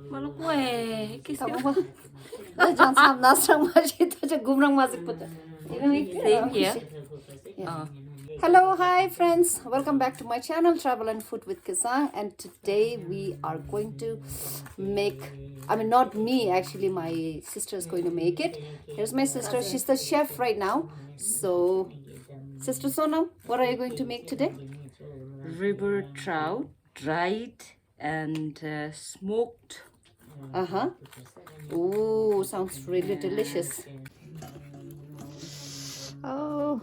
Malu kue, Tak apa. Jangan sam nasrang masih itu aja gumrang masih pun. Same here. Hello, hi friends. Welcome back to my channel, Travel and Food with Kisang. And today we are going to make, not me, actually my sister is going to make it. Here's my sister. She's the chef right now. So, Sister Sonam, what are you going to make today? River trout, dried and smoked. Oh, sounds really delicious. Oh,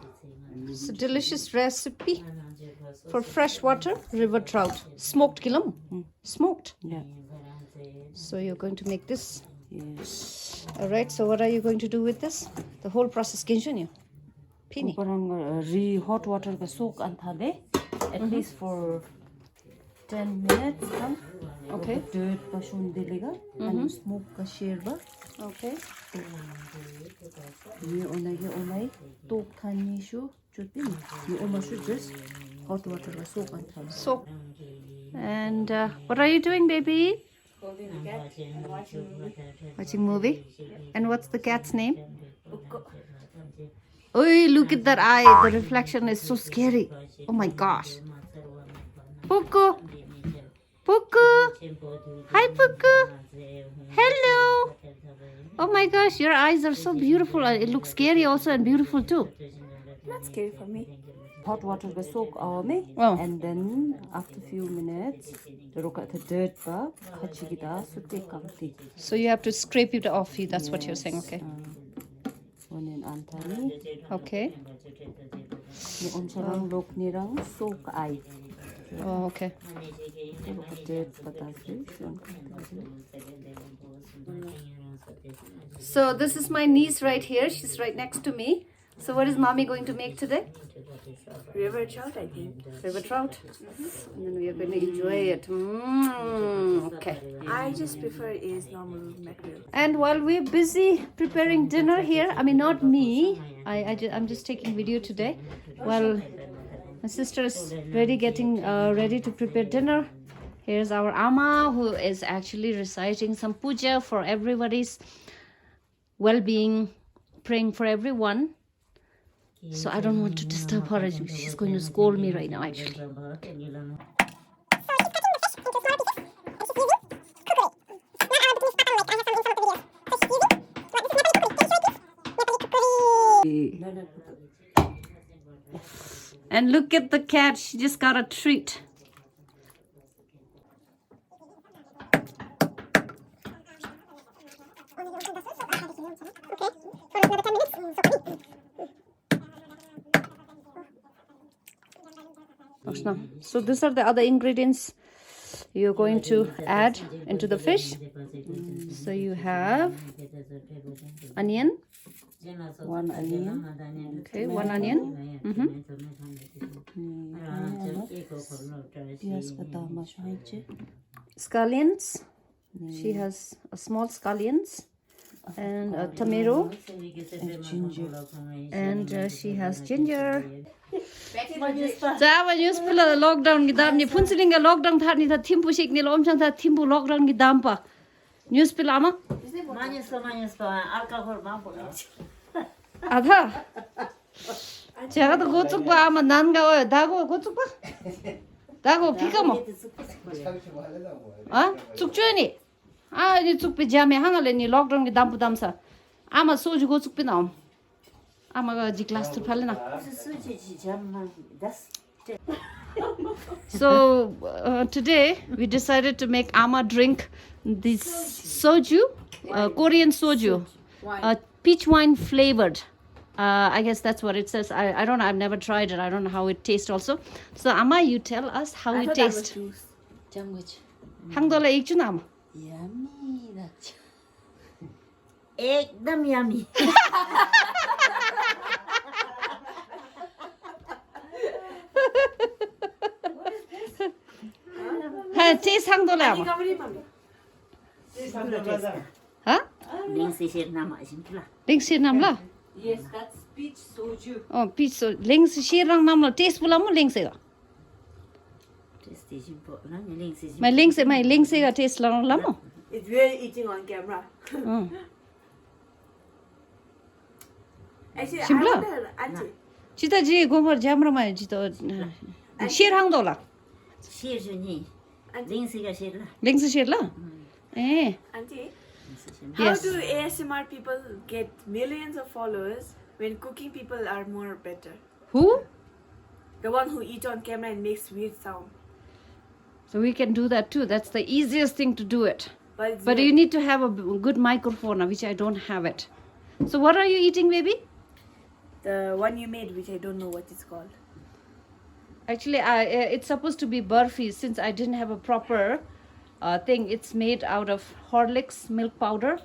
it's a delicious recipe for freshwater river trout. Smoked kilam. Smoked. Yeah. So you're going to make this. Yes. All right. So what are you going to do with this? The whole process continue. Pini. Hot water ka soak antade at least for 10 minutes. Okay. Dirt ka shun dilega and smoke ka share ba. Okay. Ye onai tok thani shu chutin. Ye oma shu just hot water ka soak antade. So, and what are you doing, baby? Holding the cat and Watching movie. And what's the cat's name? Oh, look at that eye. The reflection is so scary. Oh my gosh. Puku. Puku. Hi, Puku. Hello. Oh my gosh, your eyes are so beautiful. It looks scary also and beautiful too. Not scary for me. Hot water ka soak me, and then after few minutes, the dirt ba khachigida sutte kamti. So you have to scrape it off. That's what you're saying, okay? Onin antani. Okay. Ni oncharang lok nirang soak ai. Oh, okay. So this is my niece right here. She's right next to me. So what is mommy going to make today? River trout, I think. River trout. And then we are going to enjoy it. Okay. I just prefer is normal mackerel. And while we're busy preparing dinner here, not me. I'm just taking video today. While my sister is getting ready to prepare dinner. Here's our Amma who is actually reciting some puja for everybody's well-being, praying for everyone. So I don't want to disturb her. She's going to scold me right now, actually. And look at the cat. She just got a treat. So these are the other ingredients you're going to add into the fish. So you have onion. One onion. Okay, one onion. Scallions. She has a small scallions. And a tomato. And ginger. And she has ginger. Java news pula lockdown gidam ni punsilinga lockdown thani tha Thimphu shik ni lom chang tha Thimphu lockdown gidam pa news pila ma Manus alcohol ma pura. adha jaga to gochuk ba ama nan ga dago gochuk ba dago phika mo chukchuni ni chuk pe jame hangale ni lockdown gidam pu dam sa ama soju gochuk pe na ama ji class to phale na. So today we decided to make Amma drink this soju, Korean soju, peach wine flavored. I guess that's what it says. I don't know. I've never tried it. I don't know how it tastes also. So Amma, you tell us how it tastes. Hangdola ekchu na Amma. Yummy. That's ekdam yummy. Taste hangdola Amma. Huh? Lengsi nam la. Yes, that's peach soju. Oh, peach soju. Lengsi shirang nam la. Taste pula mo lengsi ga. Taste is important. My lengsi ga taste lang lamo. It's really eating on camera. Actually, Simple? I wonder, Auntie. Chita ji gomar jamra ma chita shir hang dola. Shir juni. Lingsiga shir la. Lingsi shir la. Eh. Auntie, Yes. how do ASMR people get millions of followers when cooking people are more better? Who? The one who eat on camera and makes weird sound. So we can do that too. That's the easiest thing to do it. But, But you need to have a good microphone, which I don't have it. So what are you eating, baby? the one you made, which I don't know what it's called. Actually, it's supposed to be burfi. Since I didn't have a proper thing, it's made out of Horlicks milk powder,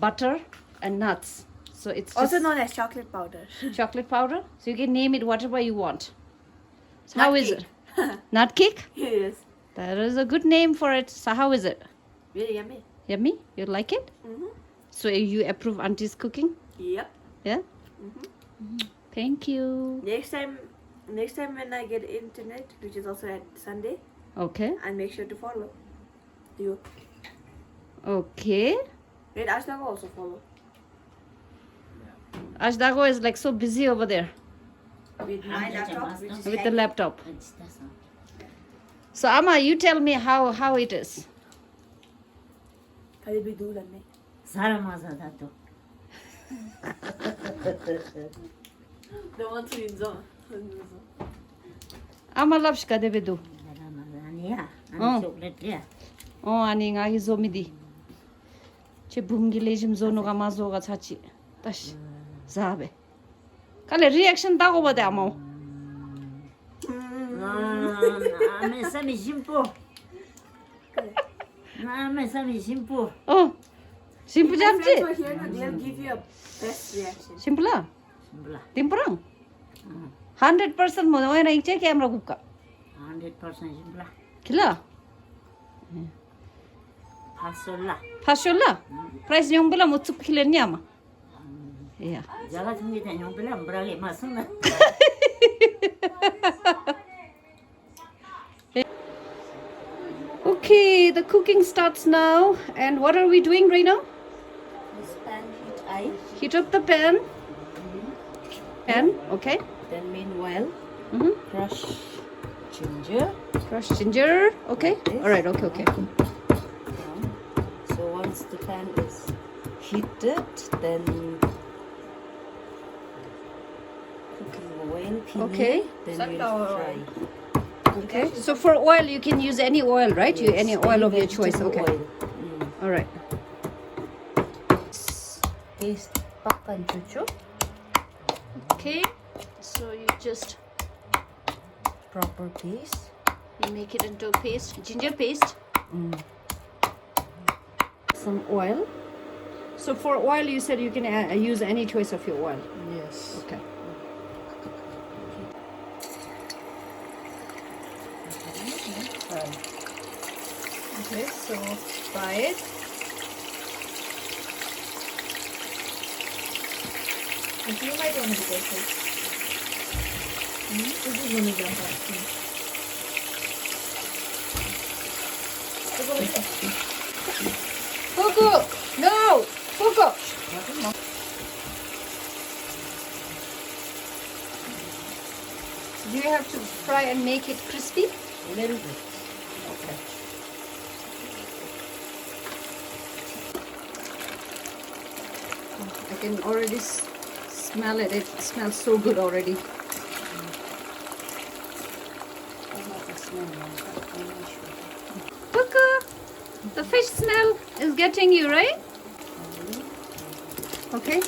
butter, and nuts. So it's Also just known as chocolate powder. chocolate powder. So you can name it whatever you want. So Nut how is cake. it? Nut cake? Yes. That is a good name for it. So how is it? Really yummy. Yummy? You like it? Mm-hmm. So you approve auntie's cooking? Yep. Yeah? Mm-hmm. Thank you. Next time when I get internet, which is also at Sunday, Okay. I'll make sure to follow you. Okay. Wait, Ashna will also follow. Ashdago is like so busy over there With my laptop, which is with the laptop. It's that's all. So Amma, you tell me how it is. Kali bhi dur lanne. Sara maza da to. The one to inzo. Amma loves kadebedu. Sara maza niya. Oh. Ani chocolate ya. Oh, ani nga hizomidi. Che bungile jim zono ga mazo ga chachi. Tash. Zabe. Kale reaction dago bade amma. Ame sami shimpo. Ame sami shimpo. Oh. Simple If my friends jamchi. were here, no, they'll give you a best reaction. Simple. Shimbla. Timprang. 100% mo na ina iche camera kuka. 100% shimbla. Kila. Pasola. Fashola. Price nyong bila mo tsup kile nyama. Yeah. Jaga tungi ta nyong pela mbrage masuna. Okay, the cooking starts now. And what are we doing right now? This pan heat eye. Heat up the pan. Pan, okay. Then meanwhile, Mm-hmm. crush ginger. Crushed ginger. Okay. All right. Okay. Okay. So once the pan is heated, then cooking oil, Okay. then we'll fry. Okay. So for oil, you can use any oil, right? You Yes, any oil of your choice. vegetable Okay. oil. All right. Paste pakkan cucu. Okay. So you just Proper paste. you make it into a paste, ginger paste. Some oil. So for oil, you said you can use any choice of your oil. Yes. Okay. Okay. So fry it. If you might want to be careful. This is going to jump out. Fugu! No! Fugu! Do you have to fry and make it crispy? A little bit. Okay. I can already smell it. It smells so good already. Fugu! The fish smell is getting you, right? Okay.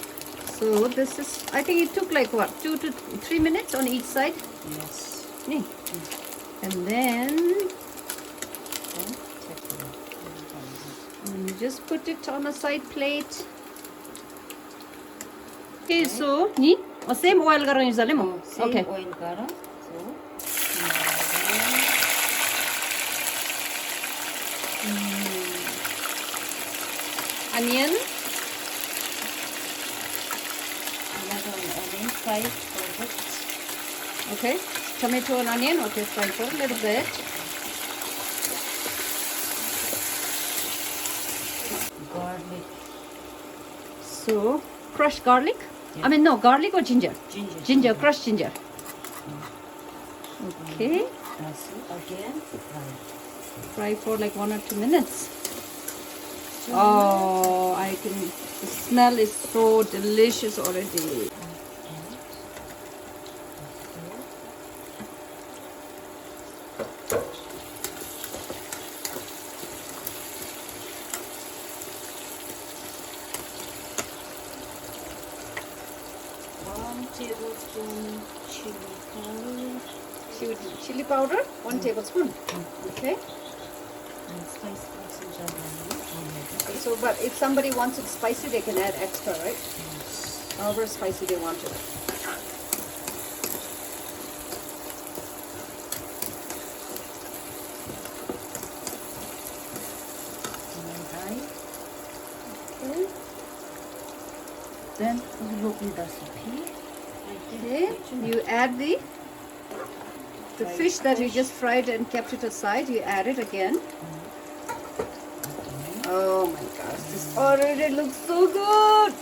So this is, I think it took like what, 2 to 3 minutes on each side? Yes. Nee. And then you just put it on a side plate. Okay, so ni same oil garon use mo. Same Okay. oil gara. So, Onion. onion fry perfect. Okay. Tomato and onion. Okay, fry for a little bit. So crushed garlic. I mean no, garlic or ginger. Ginger, crushed ginger. Okay. That's it. Again. Fry for like 1 or 2 minutes. Oh, I can. The smell is so delicious already. Chili powder, 1 tablespoon. Okay. So, but if somebody wants it spicy, they can add extra, right? However spicy they want it. Okay. Then we look in the recipe. Okay. You add the fish that you just fried and kept it aside. You add it again. Oh my gosh, this already looks so good.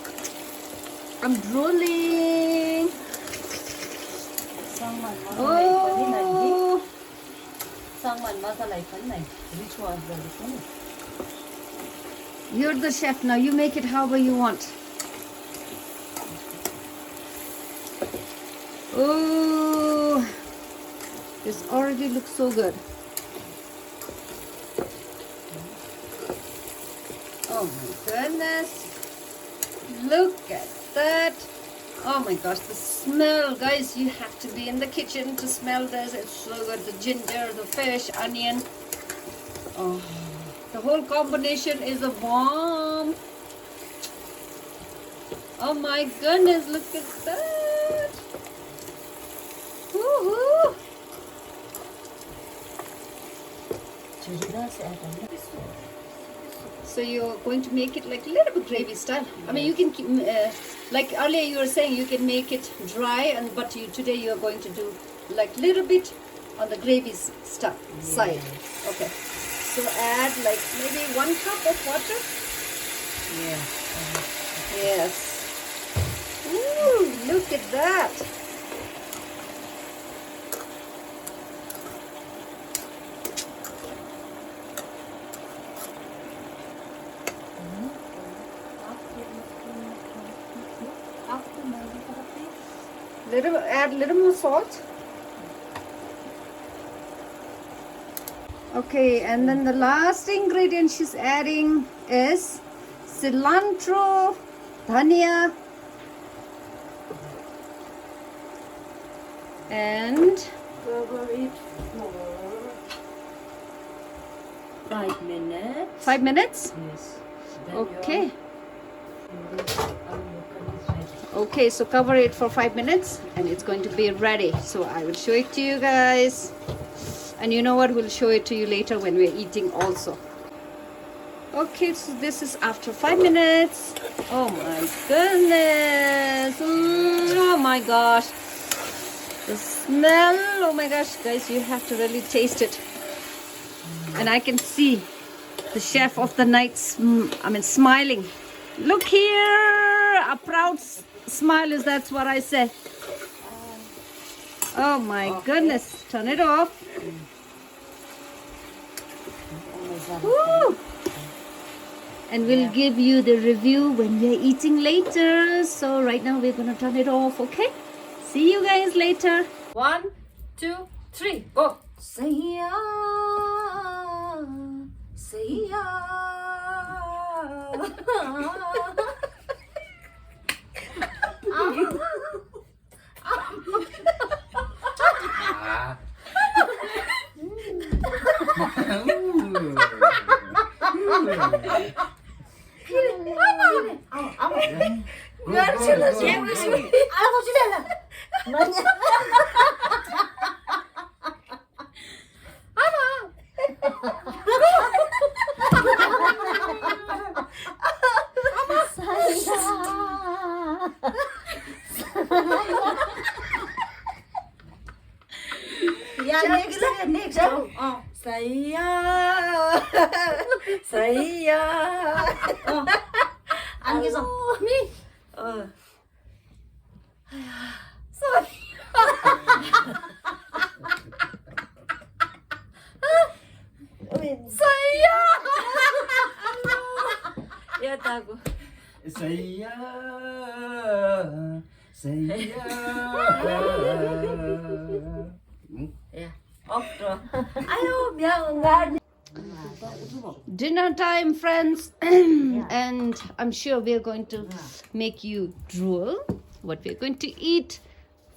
I'm drooling. Oh. You're the chef now. You make it however you want. Oh, this already looks so good. Oh my goodness. Look at that. Oh my gosh, the smell, guys. You have to be in the kitchen to smell this. It's so good. The ginger, the fish, onion. Oh, the whole combination is a bomb. Oh my goodness, look at that. Woohoo. So you're going to make it like a little bit gravy style. I mean, you can keep, like earlier you were saying, you can make it dry, and but today you are going to do like little bit on the gravy stuff side. Okay. So add like maybe 1 cup of water. Yeah. Yes. Ooh, look at that. Add little more salt. Okay, and then the last ingredient she's adding is cilantro, dhania, and Cover it for 5 minutes. 5 minutes? Yes. Then Okay. your Okay, so cover it for 5 minutes and it's going to be ready. So I will show it to you guys. And you know what? We'll show it to you later when we're eating also. Okay, so this is after 5 minutes. Oh my goodness. Oh my gosh. The smell. Oh my gosh, guys, you have to really taste it. And I can see the chef of the night, smiling. Look here. A proud smile is, that's what I say. Oh my goodness. Turn it off. Woo! And we'll give you the review when we're eating later. So right now we're gonna turn it off, okay? See you guys later. 1, 2, 3, go. Say ya, say ya. Next. Say ya, say ya. Ăn cái gì? Sorry. Saya. Ya tahu. Saya. Ya. Okto. Ayo biar enggak. Dinner time, friends. And I'm sure we're going to make you drool. What we're going to eat.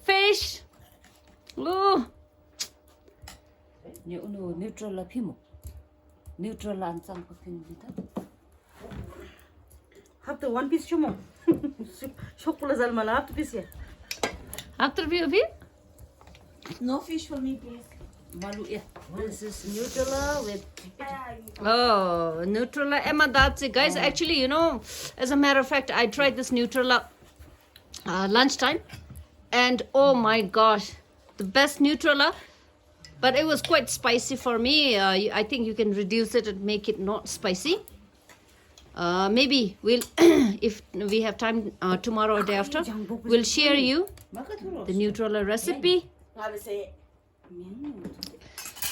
Fish. Oh. Nutrela 피모. Nutrela 안 짱고 피입니다. Have the one piece chumo. Shokula zalmala have to piece here. After we No fish for me, please. Malu ya. This is Nutrela with Oh, Nutrela. Emma, that's it. Guys, actually, you know, as a matter of fact, I tried this Nutrela lunchtime. And oh my gosh, the best Nutrela. But it was quite spicy for me. I think you can reduce it and make it not spicy. Maybe we'll, if we have time tomorrow or day after, we'll share you the Nutrela recipe.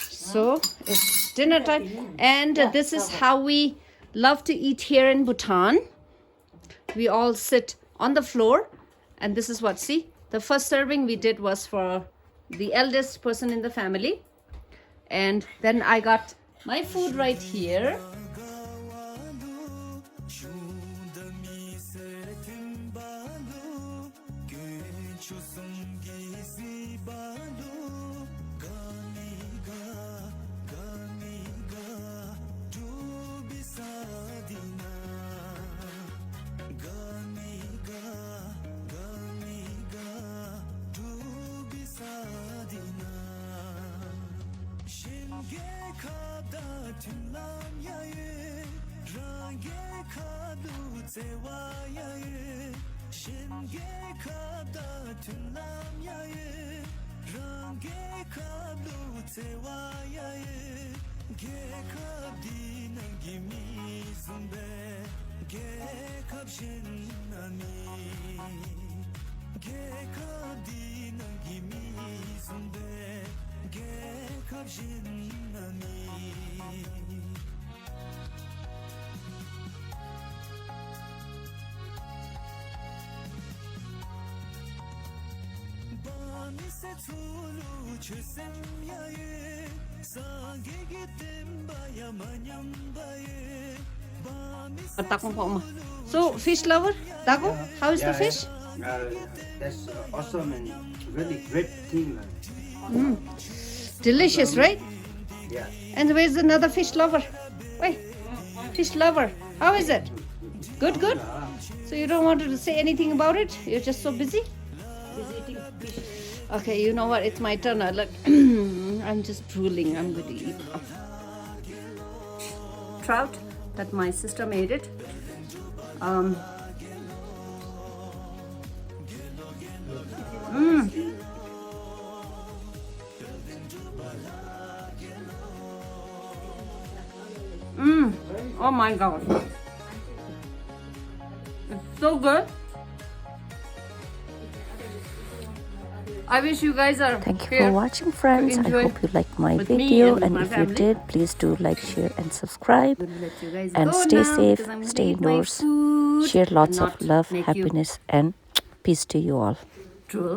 So it's dinner time, and this is how we love to eat here in Bhutan. We all sit on the floor, and this is what, see, the first serving we did was for the eldest person in the family, and then I got my food right here. So, fish lover, Dago, how is the fish? That's awesome and really great thing. Delicious, right? Yeah. And where's another fish lover? Wait, fish lover, how is it? Good, good? So you don't want to say anything about it? You're just so busy? Okay, you know what? It's my turn. Look, I'm just drooling. I'm going to eat trout that my sister made it. Oh my gosh. It's so good. I wish you guys are Thank you here for watching, friends. I enjoy hope you liked my with me video, and and my if family. you did, please do like, share and subscribe, Let you guys and go stay now, safe, because I'm gonna stay eat my indoors, food share lots and of not love, make you happiness and peace to you all. drool.